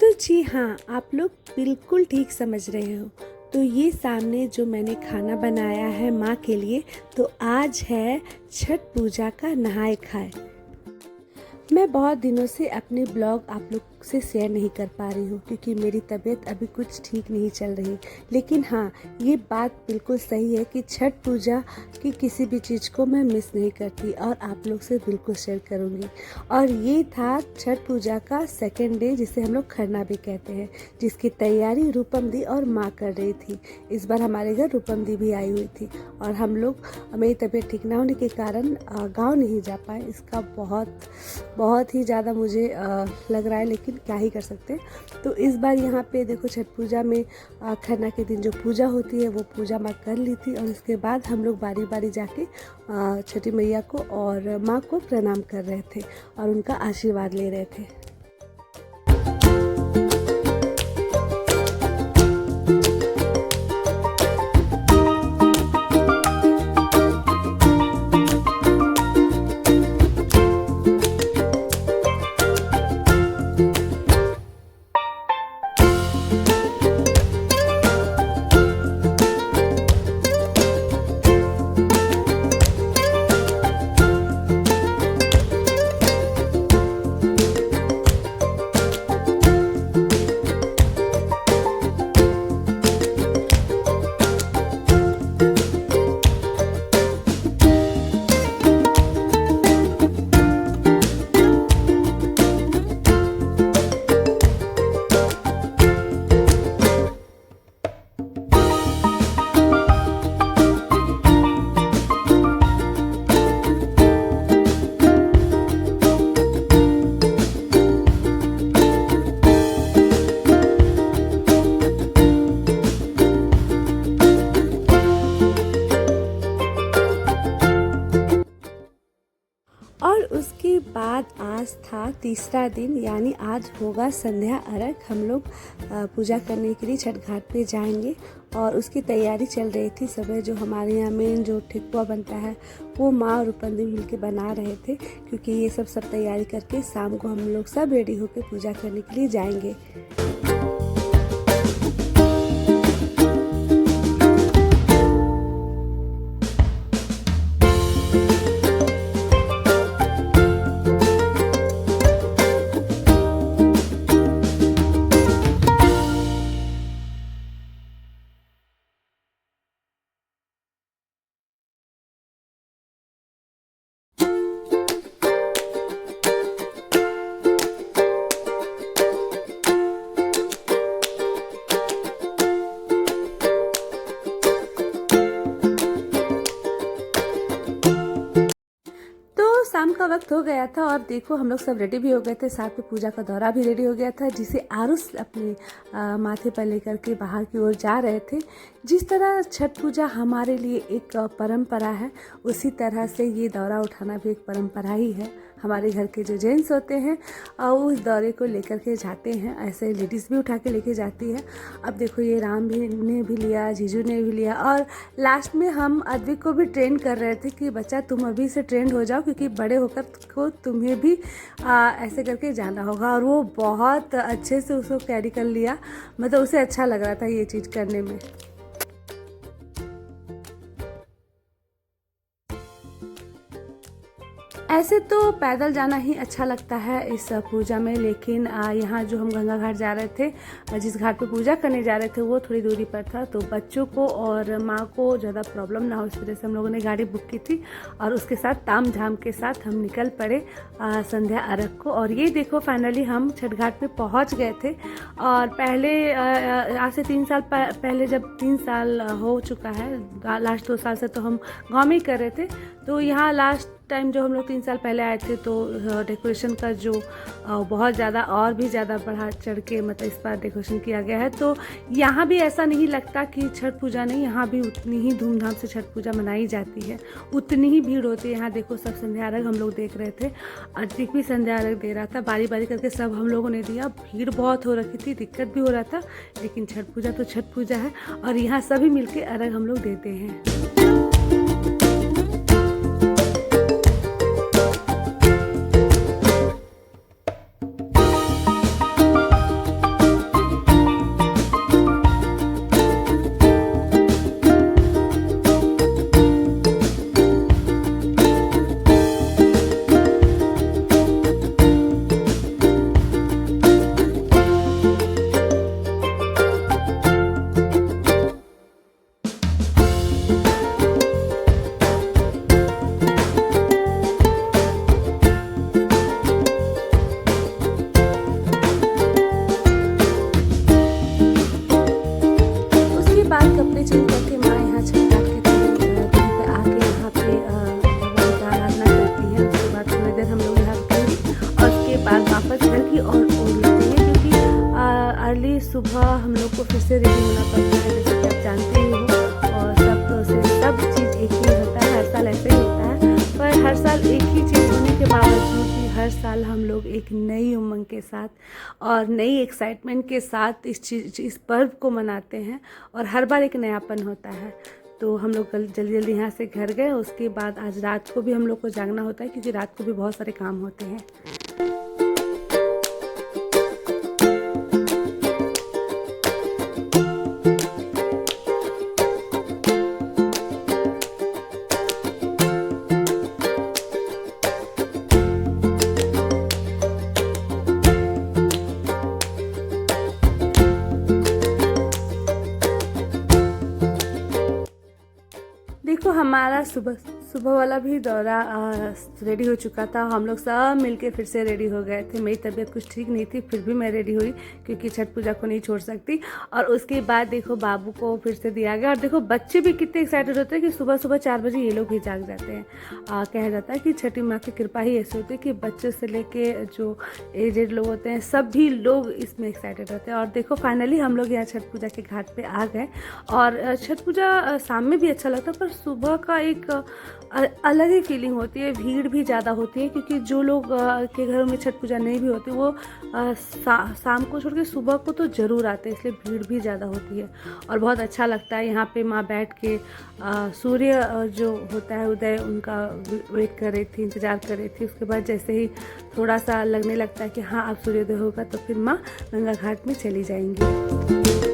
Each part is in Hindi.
तो जी हाँ, आप लोग बिल्कुल ठीक समझ रहे हो। तो ये सामने जो मैंने खाना बनाया है माँ के लिए, तो आज है छठ पूजा का नहाए-खाए। मैं बहुत दिनों से अपने ब्लॉग आप लोग से शेयर नहीं कर पा रही हूँ क्योंकि मेरी तबीयत अभी कुछ ठीक नहीं चल रही। लेकिन हाँ, ये बात बिल्कुल सही है कि छठ पूजा की किसी भी चीज़ को मैं मिस नहीं करती और आप लोग से बिल्कुल शेयर करूँगी। और ये था छठ पूजा का सेकेंड डे, जिसे हम लोग खरना भी कहते हैं, जिसकी तैयारी रूपम दी और माँ कर रही थी। इस बार हमारे घर रूपम दी भी आई हुई थी और हम लोग, मेरी तबीयत ठीक ना होने के कारण गाँव नहीं जा पाए। इसका बहुत ही ज़्यादा मुझे लग रहा है, लेकिन क्या ही कर सकते हैं। तो इस बार यहाँ पे देखो, छठ पूजा में खरना के दिन जो पूजा होती है वो पूजा माँ कर ली थी और उसके बाद हम लोग बारी बारी जाके छठी मैया को और माँ को प्रणाम कर रहे थे और उनका आशीर्वाद ले रहे थे। और उसके बाद आज था तीसरा दिन, यानी आज होगा संध्या अर्घ। हम लोग पूजा करने के लिए छठ घाट पे जाएंगे और उसकी तैयारी चल रही थी। सुबह जो हमारे यहाँ मेन जो ठेकुआ बनता है वो माँ और रूपम दी मिलके बना रहे थे, क्योंकि ये सब तैयारी करके शाम को हम लोग सब रेडी होकर पूजा करने के लिए जाएंगे। शाम का वक्त हो गया था और देखो, हम लोग सब रेडी भी हो गए थे, साथ में पूजा का दौरा भी रेडी हो गया था, जिसे आरुष अपने माथे पर लेकर के बाहर की ओर जा रहे थे। जिस तरह छठ पूजा हमारे लिए एक परंपरा है, उसी तरह से ये दौरा उठाना भी एक परंपरा ही है। हमारे घर के जो जेंट्स होते हैं और उस दौरे को लेकर के जाते हैं, ऐसे लेडीज़ भी उठा के लेके जाती है। अब देखो, ये राम भी ने भी लिया, जीजू ने भी लिया और लास्ट में हम अद्विक को भी ट्रेन कर रहे थे कि बच्चा तुम अभी से ट्रेंड हो जाओ, क्योंकि बड़े होकर को तुम्हें भी ऐसे करके जाना होगा। और वो बहुत अच्छे से उसको कैरी कर लिया, मतलब उसे अच्छा लग रहा था ये चीज़ करने में। ऐसे तो पैदल जाना ही अच्छा लगता है इस पूजा में, लेकिन यहाँ जो हम गंगा घाट जा रहे थे, जिस घाट पे पूजा करने जा रहे थे, वो थोड़ी दूरी पर था, तो बच्चों को और माँ को ज़्यादा प्रॉब्लम ना हो, इस वजह से हम लोगों ने गाड़ी बुक की थी और उसके साथ ताम झाम के साथ हम निकल पड़े संध्या अर्घ को। और ये देखो, फाइनली हम छठ घाट पे पहुँच गए थे। और पहले आज से 3 साल पहले, जब 3 साल हो चुका है, लास्ट 2 साल से तो हम गाँव में ही कर रहे थे, तो यहाँ लास्ट टाइम जो हम लोग 3 साल पहले आए थे, तो डेकोरेशन का जो बहुत ज़्यादा और भी ज़्यादा बढ़ा चढ़ के, मतलब इस बार डेकोरेशन किया गया है। तो यहाँ भी ऐसा नहीं लगता कि छठ पूजा नहीं, यहाँ भी उतनी ही धूमधाम से छठ पूजा मनाई जाती है, उतनी ही भीड़ होती है। यहाँ देखो, सब संध्या अर्घ हम लोग देख रहे थे, अद्विक भी संध्या अर्घ दे रहा था, बारी बारी करके सब हम लोगों ने दिया। भीड़ बहुत हो रखी थी, दिक्कत भी हो रहा था, लेकिन छठ पूजा तो छठ पूजा है और यहाँ सभी मिलके अर्घ हम लोग देते हैं। सुबह हम लोग को फिर से रेडी होना पड़ता है, जैसे कि आप जानते ही हो। और सब चीज़ एक ही होता है, हर साल ऐसे ही होता है। पर हर साल एक ही चीज़ होने के बावजूद भी हर साल हम लोग एक नई उमंग के साथ और नई एक्साइटमेंट के साथ इस पर्व को मनाते हैं, और हर बार एक नयापन होता है। तो हम लोग जल्दी जल्दी यहाँ से घर गए। उसके बाद आज रात को भी हम लोग को जागना होता है, क्योंकि रात को भी बहुत सारे काम होते हैं। देखो, हमारा सुबह वाला भी दौरा रेडी हो चुका था। हम लोग सब मिलके फिर से रेडी हो गए थे। मेरी तबीयत कुछ ठीक नहीं थी, फिर भी मैं रेडी हुई, क्योंकि छठ पूजा को नहीं छोड़ सकती। और उसके बाद देखो बाबू को फिर से दिया गया। और देखो बच्चे भी कितने एक्साइटेड होते हैं कि सुबह सुबह 4 बजे ये लोग भी जाग जाते हैं। कहा जाता है कि छठी माँ की कृपा ही ऐसी होती है कि बच्चे से लेके जो एजेड लोग होते हैं सभी लोग इसमें एक्साइटेड होते हैं। और देखो फाइनली हम लोग यहाँ छठ पूजा के घाट पे आ गए। और छठ पूजा शाम में भी अच्छा लगता है, पर सुबह का एक अलग ही फीलिंग होती है। भीड़ भी ज़्यादा होती है, क्योंकि जो लोग के घरों में छठ पूजा नहीं भी होती वो शाम को छोड़ के सुबह को तो ज़रूर आते हैं, इसलिए भीड़ भी ज़्यादा होती है। और बहुत अच्छा लगता है यहाँ पे माँ बैठ के सूर्य जो होता है उदय, उनका वेट कर रही थी, इंतज़ार कर रही थी। उसके बाद जैसे ही थोड़ा सा लगने लगता है कि हाँ अब सूर्योदय होगा, तो फिर माँ गंगा घाट में चली जाएंगी।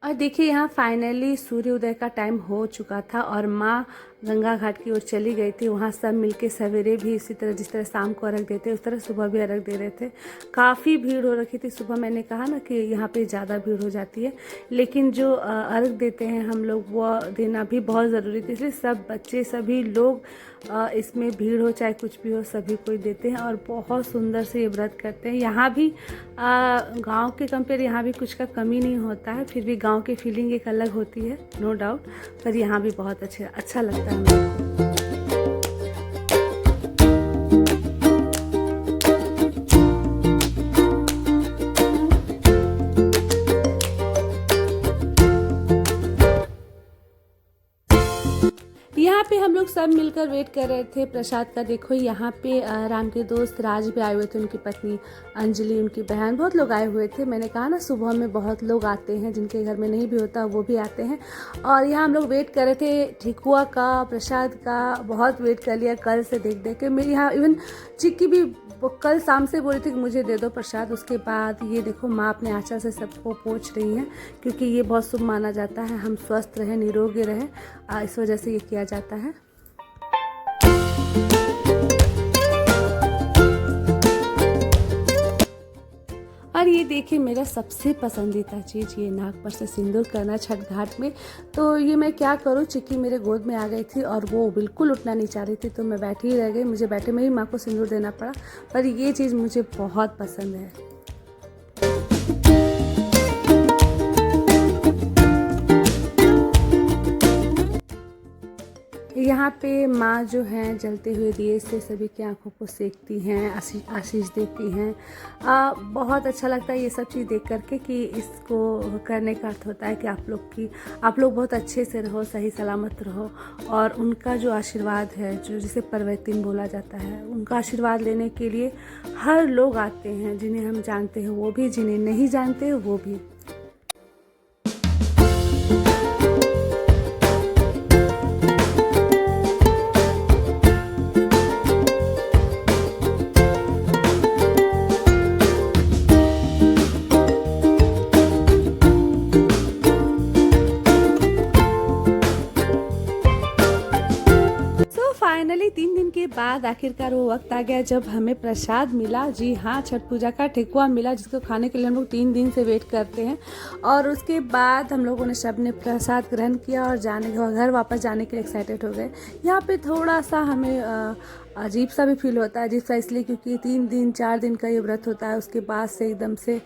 और देखिए यहाँ फाइनली सूर्योदय का टाइम हो चुका था और माँ गंगा घाट की ओर चली गई थी। वहाँ सब मिलके सवेरे भी इसी तरह जिस तरह शाम को अर्घ देते उस तरह सुबह भी अर्घ दे रहे थे। काफ़ी भीड़ हो रखी थी सुबह। मैंने कहा ना कि यहाँ पे ज़्यादा भीड़ हो जाती है, लेकिन जो अर्घ देते हैं हम लोग वो देना भी बहुत ज़रूरी थी, इसलिए सब बच्चे सभी लोग इसमें भीड़ हो चाहे कुछ भी हो सभी कोई देते हैं और बहुत सुंदर से ये व्रत करते हैं। यहाँ भी गांव के कंपेयर यहाँ भी कुछ का कमी नहीं होता है, फिर भी गांव की फीलिंग एक अलग होती है नो डाउट, पर यहाँ भी बहुत अच्छा लगता है मेरे को। यहाँ पे हम लोग सब मिलकर वेट कर रहे थे प्रसाद का। देखो यहाँ पे राम के दोस्त राज भी आए हुए थे, उनकी पत्नी अंजलि, उनकी बहन, बहुत लोग आए हुए थे। मैंने कहा ना सुबह में बहुत लोग आते हैं, जिनके घर में नहीं भी होता वो भी आते हैं। और यहाँ हम लोग वेट कर रहे थे ठेकुआ का, प्रसाद का, बहुत वेट कर लिया कल से देख देख के। मेरी यहाँ इवन चिक्की भी कल शाम से बोली थी कि मुझे दे दो प्रसाद। उसके बाद ये देखो माँ अपने आंचल से सबको पोंछ रही हैं, क्योंकि ये बहुत शुभ माना जाता है, हम स्वस्थ रहें, निरोगी रहें, इस वजह से ये किया जाता है। और ये देखिए मेरा सबसे पसंदीदा चीज़ ये नाक पर से सिंदूर करना छठ घाट में। तो ये मैं क्या करूँ, चिक्की मेरे गोद में आ गई थी और वो बिल्कुल उठना नहीं चाह रही थी, तो मैं बैठी ही रह गई। मुझे बैठे में ही माँ को सिंदूर देना पड़ा, पर ये चीज़ मुझे बहुत पसंद है। यहाँ पे माँ जो हैं जलते हुए दिए से सभी की आंखों को सेकती हैं, आशीष देती हैं। बहुत अच्छा लगता है ये सब चीज़ देख करके कि इसको करने का अर्थ होता है कि आप लोग बहुत अच्छे से रहो, सही सलामत रहो, और उनका जो आशीर्वाद है, जो जिसे परवैतिन बोला जाता है, उनका आशीर्वाद लेने के लिए हर लोग आते हैं, जिन्हें हम जानते हैं वो भी, जिन्हें नहीं जानते वो भी। फाइनली 3 दिन के बाद आखिरकार वो वक्त आ गया जब हमें प्रसाद मिला। जी हाँ, छठ पूजा का ठेकुआ मिला, जिसको खाने के लिए हम लोग 3 दिन से वेट करते हैं। और उसके बाद हम लोगों ने सबने प्रसाद ग्रहण किया और घर वापस जाने के लिए एक्साइटेड हो गए। यहाँ पे थोड़ा सा हमें अजीब सा भी फील होता है। अजीब सा इसलिए क्योंकि 3 दिन 4 दिन का ये व्रत होता है, उसके बाद से एकदम से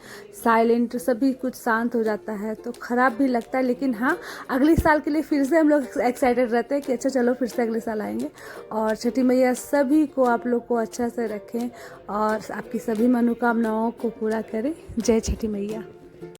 साइलेंट, सभी कुछ शांत हो जाता है, तो ख़राब भी लगता है। लेकिन हाँ, अगले साल के लिए फिर से हम लोग एक्साइटेड रहते हैं कि अच्छा चलो फिर से अगले साल आएंगे। और छठी मैया सभी को, आप लोग को अच्छा से रखें और आपकी सभी मनोकामनाओं को पूरा करें। जय छठी मैया।